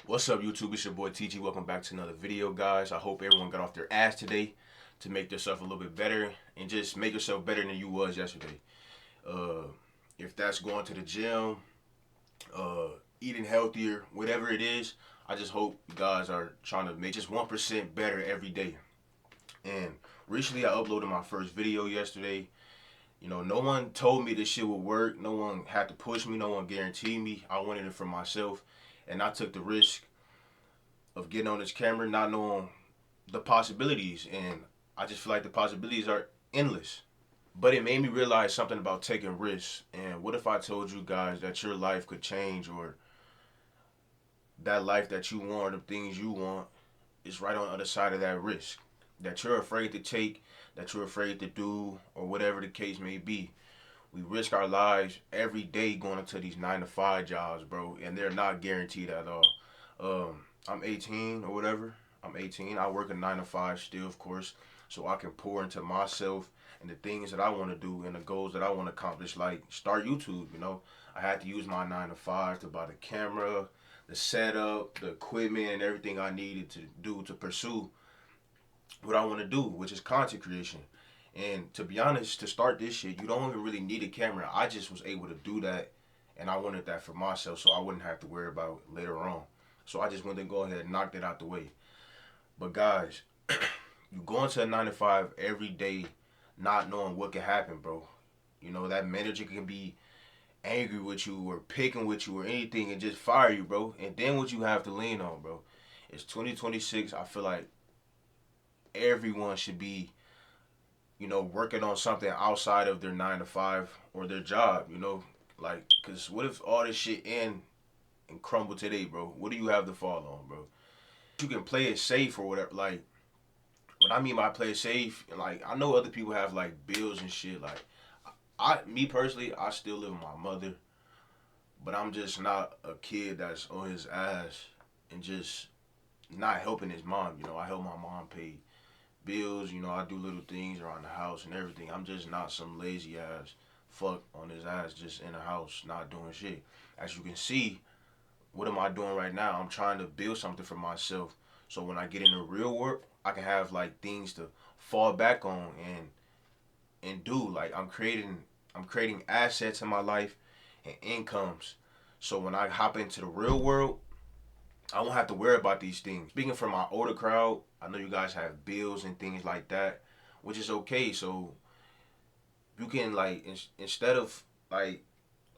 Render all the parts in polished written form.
What's up, YouTube? It's your boy TG. Welcome back to another video, guys. I hope everyone got off their ass today to make themselves a little bit better and just make yourself better than you was yesterday. Uh, if that's going to the gym, uh, eating healthier, whatever it is, I just hope you guys are trying to make just 1% better every day. And recently, I uploaded my first video yesterday. You know, no one told me this shit would work. No one had to push me. No one guaranteed me. I wanted it for myself, and I took the risk of getting on this camera, not knowing the possibilities, and I just feel like the possibilities are endless. But it made me realize something about taking risks. And what if I told you guys that your life could change, or that life that you want, the things you want, is right on the other side of that risk that you're afraid to take, that you're afraid to do, or whatever the case may be. We risk our lives every day going into these 9 to 5 jobs, bro, and they're not guaranteed at all. I'm 18 or whatever. I'm 18. I work a 9 to 5 still, of course, so I can pour into myself and the things that I want to do and the goals that I want to accomplish, like start YouTube. You know, I had to use my 9 to 5 to buy the camera, the setup, the equipment, and everything I needed to do to pursue what I want to do, which is content creation. And to be honest, to start this shit, you don't even really need a camera. I just was able to do that, and I wanted that for myself, so I wouldn't have to worry about it later on. So I just wanted to go ahead and knock that out the way. But guys, you go into a 9 to 5 every day, not knowing what can happen, bro. You know that manager can be angry with you or picking with you or anything and just fire you, bro. And then what you have to lean on, bro. It's 2026. I feel like everyone should be, working on something outside of their 9 to 5 or their job, like, cause what if all this shit end and crumble today, bro? What do you have to fall on, bro? You can play it safe or whatever. Like, what I mean by play it safe, like, I know other people have like bills and shit. Like, me personally, I still live with my mother, but I'm just not a kid that's on his ass and just not helping his mom. I help my mom pay bills. I do little things around the house and everything. I'm just not some lazy ass fuck on his ass just in the house not doing shit. As you can see, what am I doing right now? I'm trying to build something for myself. So when I get into real work, I can have like things to fall back on and do. Like I'm creating assets in my life and incomes. So when I hop into the real world, I won't have to worry about these things. Speaking for my older crowd, I know you guys have bills and things like that, which is okay. So you can like instead of like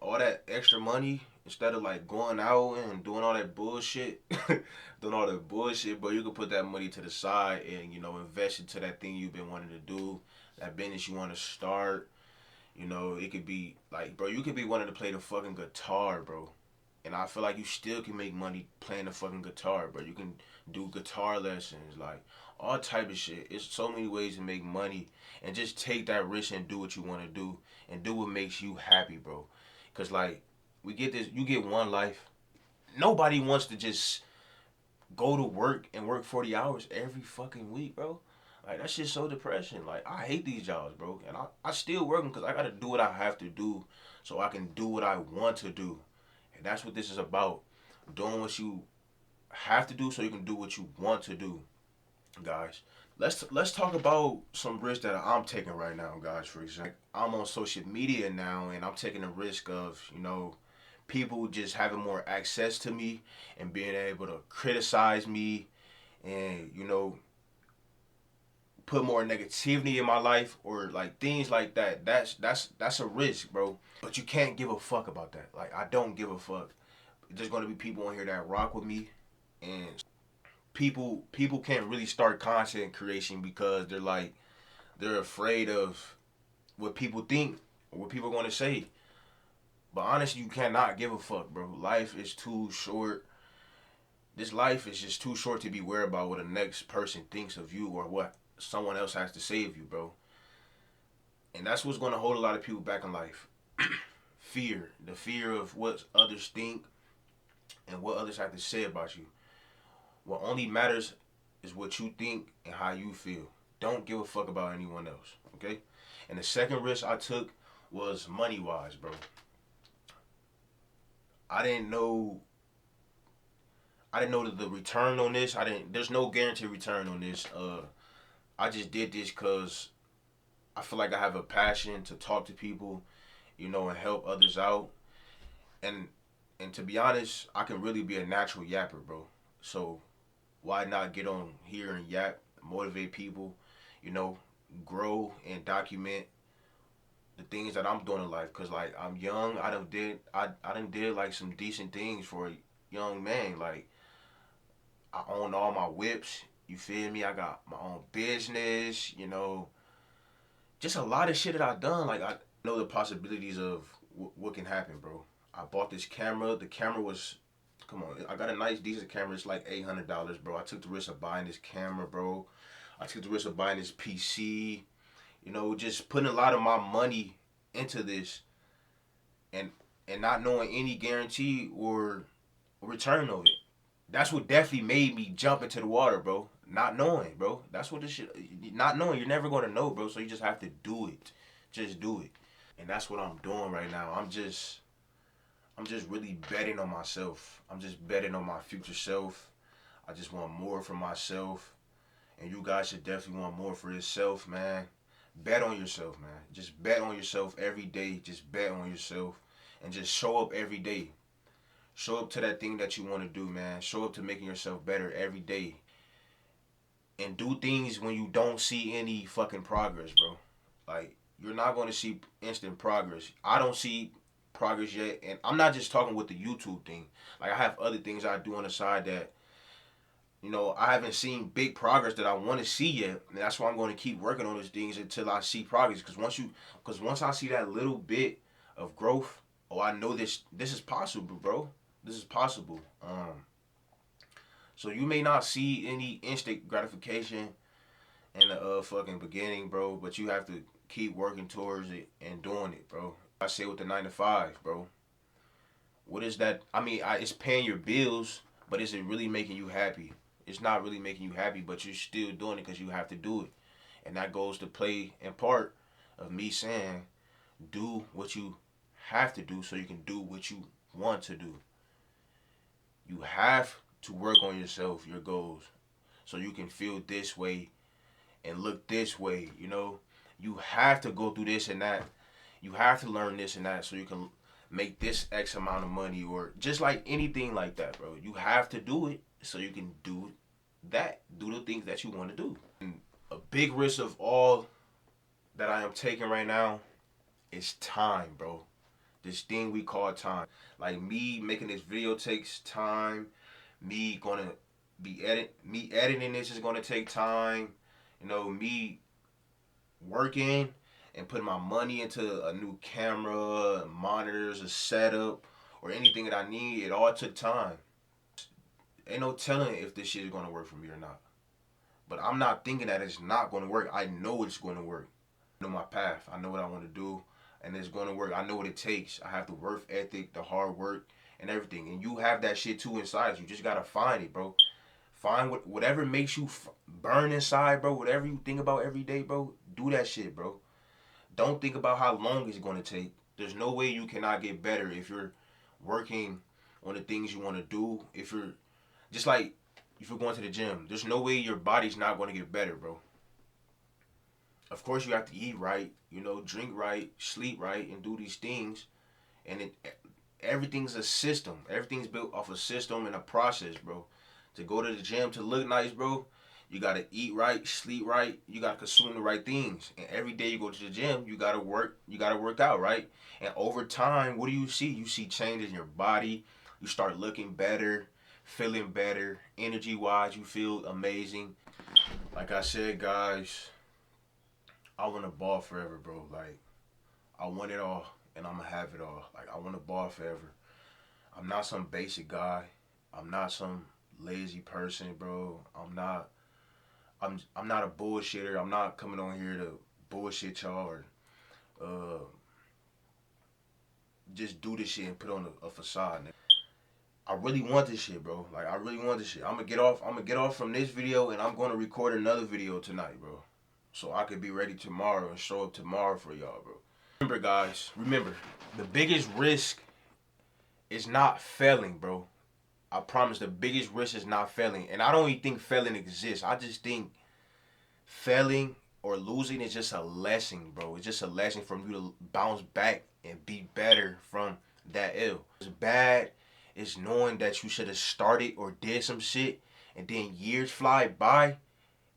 all that extra money, instead of like going out and doing all that bullshit, doing all that bullshit, but you can put that money to the side and invest into that thing you've been wanting to do, that business you want to start. It could be like, bro, you could be wanting to play the fucking guitar, bro. And I feel like you still can make money playing the fucking guitar, bro. You can do guitar lessons, like all type of shit. It's so many ways to make money, and just take that risk and do what you want to do, and do what makes you happy, bro. Cause like we get this, you get one life. Nobody wants to just go to work and work 40 hours every fucking week, bro. Like that shit's so depressing. Like I hate these jobs, bro, and I still work them because I gotta do what I have to do so I can do what I want to do. And that's what this is about. Doing what you have to do so you can do what you want to do, guys. Let's talk about some risks that I'm taking right now, guys. For example, I'm on social media now, and I'm taking the risk of people just having more access to me and being able to criticize me and put more negativity in my life or like things like that. That's a risk, bro. But you can't give a fuck about that. Like I don't give a fuck. There's gonna be people on here that rock with me, and people can't really start content creation because they're afraid of what people think or what people are gonna say. But honestly, you cannot give a fuck, bro. Life is too short. This life is just too short to be worried about what the next person thinks of you or what someone else has to say of you, bro. And that's what's gonna hold a lot of people back in life. Fear. The fear of what others think and what others have to say about you. What only matters is what you think and how you feel. Don't give a fuck about anyone else, okay? And the second risk I took was money wise, bro. I didn't know I didn't know that the return on this. There's no guaranteed return on this. I just did this because I feel like I have a passion to talk to people, and help others out. And and to be honest, I can really be a natural yapper, bro. So why not get on here and yap, motivate people, you know, grow and document the things that I'm doing in life. Cause like I'm young, I done did like some decent things for a young man. Like I own all my whips. You feel me? I got my own business. Just a lot of shit that I've done. Like I know the possibilities of what can happen, bro. I bought this camera. The camera was, come on, I got a nice, decent camera. It's like $800, bro. I took the risk of buying this camera, bro. I took the risk of buying this PC. Just putting a lot of my money into this, and not knowing any guarantee or return of it. That's what definitely made me jump into the water, bro. Not knowing, bro. That's what this shit. Not knowing, you're never gonna know, bro. So you just have to do it. Just do it. And that's what I'm doing right now. I'm just really betting on myself. I'm just betting on my future self. I just want more for myself. And you guys should definitely want more for yourself, man. Bet on yourself, man. Just bet on yourself every day. Just bet on yourself. And just show up every day. Show up to that thing that you want to do, man. Show up to making yourself better every day. And do things when you don't see any fucking progress, bro. Like, you're not going to see instant progress. I don't see progress yet. And I'm not just talking with the YouTube thing. Like, I have other things I do on the side that, I haven't seen big progress that I want to see yet. And that's why I'm going to keep working on those things until I see progress. Because once I see that little bit of growth, oh, I know this is possible, bro. This is possible. So you may not see any instant gratification in the fucking beginning, bro, but you have to keep working towards it and doing it, bro. I say with the 9 to 5, bro. What is that? I mean, it's paying your bills, but is it really making you happy? It's not really making you happy, but you're still doing it because you have to do it. And that goes to play in part of me saying, do what you have to do so you can do what you want to do. You have to work on yourself, your goals, so you can feel this way and look this way, You have to go through this and that. You have to learn this and that so you can make this X amount of money, or just like anything like that, bro. You have to do it so you can do that. Do the things that you want to do. And a big risk of all that I am taking right now is time, bro. This thing we call time. Like, me making this video takes time. Me editing this is gonna take time. Me working and putting my money into a new camera, monitors, a setup, or anything that I need. It all took time. Ain't no telling if this shit is gonna work for me or not. But I'm not thinking that it's not gonna work. I know it's gonna work. I know my path. I know what I want to do, and it's gonna work. I know what it takes. I have the work ethic, the hard work, and everything. And you have that shit too inside you. Just gotta find it, bro. Find whatever makes you burn inside, bro. Whatever you think about every day, bro. Do that shit, bro. Don't think about how long it's gonna take. There's no way you cannot get better if you're working on the things you want to do. If you're just like if you're going to the gym, there's no way your body's not gonna get better, bro. Of course, you have to eat right, drink right, sleep right, and do these things. And everything's a system. Everything's built off a system and a process, bro. To go to the gym to look nice, bro, you gotta eat right, sleep right, you gotta consume the right things. And every day you go to the gym, you gotta work out, right? And over time, what do you see? You see changes in your body. You start looking better, feeling better, energy wise, you feel amazing. Like I said, guys, I want to ball forever, bro. Like, I want it all, and I'm gonna have it all. Like, I want to ball forever. I'm not some basic guy. I'm not some lazy person, bro. I'm not a bullshitter. I'm not coming on here to bullshit y'all or uh, just do this shit and put on a facade. I really want this shit, bro. Like, I really want this shit. I'm gonna get off from this video, and I'm gonna record another video tonight, bro. So I could be ready tomorrow and show up tomorrow for y'all, bro. Remember, guys, the biggest risk is not failing, bro. I promise the biggest risk is not failing. And I don't even think failing exists. I just think failing or losing is just a lesson, bro. It's just a lesson for you to bounce back and be better from that ill. It's bad is knowing that you should have started or did some shit and then years fly by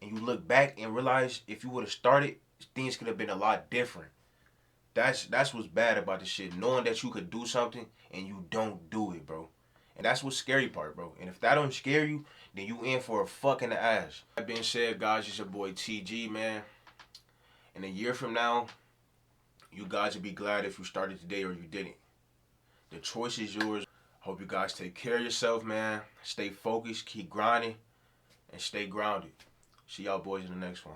and you look back and realize if you would have started, things could have been a lot different. That's what's bad about this shit. Knowing that you could do something and you don't do it, bro. And that's what's scary part, bro. And if that don't scare you, then you in for a fucking ass. That being said, guys, it's your boy TG, man. In a year from now, you guys will be glad if you started today or you didn't. The choice is yours. Hope you guys take care of yourself, man. Stay focused, keep grinding, and stay grounded. See y'all boys in the next one.